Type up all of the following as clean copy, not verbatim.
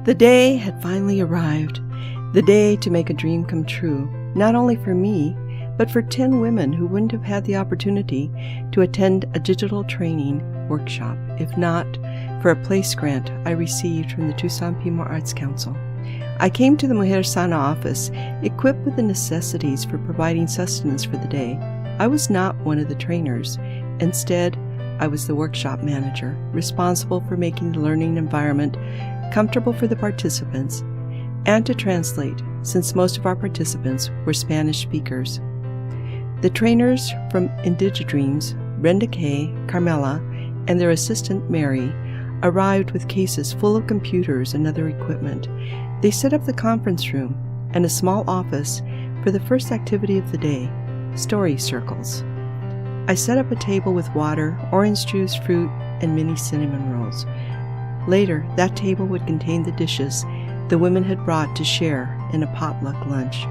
The day had finally arrived, the day to make a dream come true, not only for me, but for 10 women who wouldn't have had the opportunity to attend a digital training workshop, if not for a place grant I received from the Tucson Pima Arts Council. I came to the Mujer Sana office equipped with the necessities for providing sustenance for the day. I was not one of the trainers. Instead, I was the workshop manager, responsible for making the learning environment comfortable for the participants and to translate, since most of our participants were Spanish speakers. The trainers from IndigiDreams, Brenda Kay, Carmela, and their assistant Mary arrived with cases full of computers and other equipment. They set up the conference room and a small office for the first activity of the day, story circles. I set up a table with water, orange juice, fruit, and mini cinnamon rolls. Later, that table would contain the dishes the women had brought to share in a potluck lunch.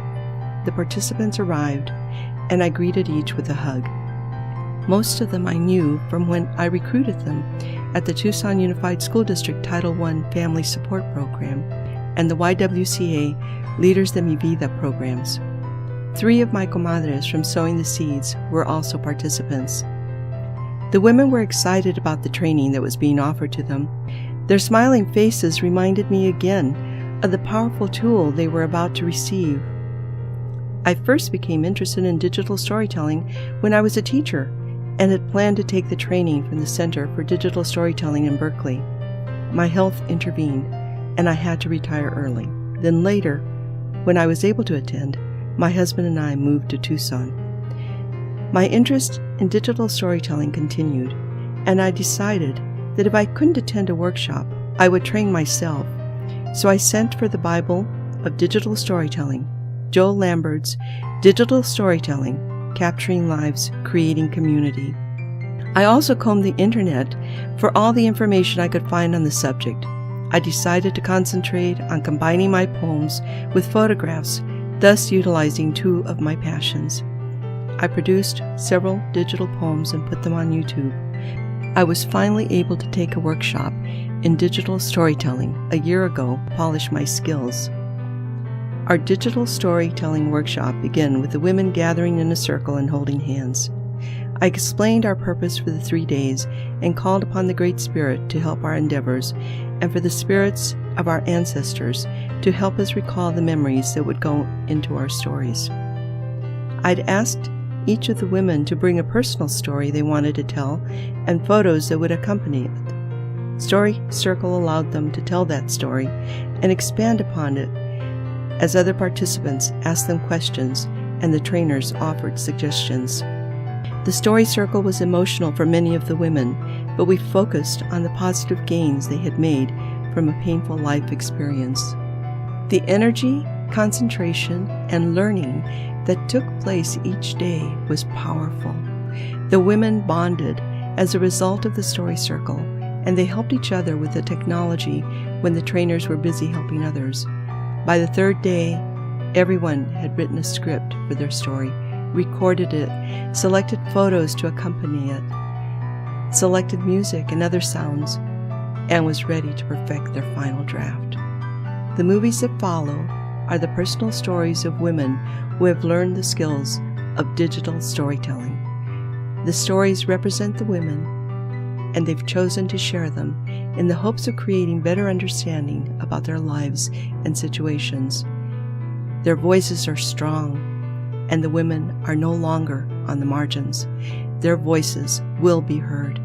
The participants arrived, and I greeted each with a hug. Most of them I knew from when I recruited them at the Tucson Unified School District Title I Family Support Program and the YWCA Leaders de Mi Vida programs. 3 of my comadres from Sowing the Seeds were also participants. The women were excited about the training that was being offered to them. Their smiling faces reminded me again of the powerful tool they were about to receive. I first became interested in digital storytelling when I was a teacher and had planned to take the training from the Center for Digital Storytelling in Berkeley. My health intervened, and I had to retire early. Then later, when I was able to attend, my husband and I moved to Tucson. My interest in digital storytelling continued, and I decided that if I couldn't attend a workshop, I would train myself. So I sent for the Bible of Digital Storytelling, Joel Lambert's Digital Storytelling, Capturing Lives, Creating Community. I also combed the internet for all the information I could find on the subject. I decided to concentrate on combining my poems with photographs, thus utilizing 2 of my passions. I produced several digital poems and put them on YouTube. I was finally able to take a workshop in digital storytelling a year ago to polish my skills. Our digital storytelling workshop began with the women gathering in a circle and holding hands. I explained our purpose for the 3 days and called upon the Great Spirit to help our endeavors and for the spirits of our ancestors to help us recall the memories that would go into our stories. I'd asked each of the women to bring a personal story they wanted to tell and photos that would accompany it. Story Circle allowed them to tell that story and expand upon it as other participants asked them questions and the trainers offered suggestions. The story circle was emotional for many of the women, but we focused on the positive gains they had made from a painful life experience. The energy, concentration, and learning that took place each day was powerful. The women bonded as a result of the story circle, and they helped each other with the technology when the trainers were busy helping others. By the 3rd day, everyone had written a script for their story, recorded it, selected photos to accompany it, selected music and other sounds, and was ready to perfect their final draft. The movies that follow are the personal stories of women who have learned the skills of digital storytelling. The stories represent the women, and they've chosen to share them in the hopes of creating better understanding about their lives and situations. Their voices are strong, and the women are no longer on the margins. Their voices will be heard.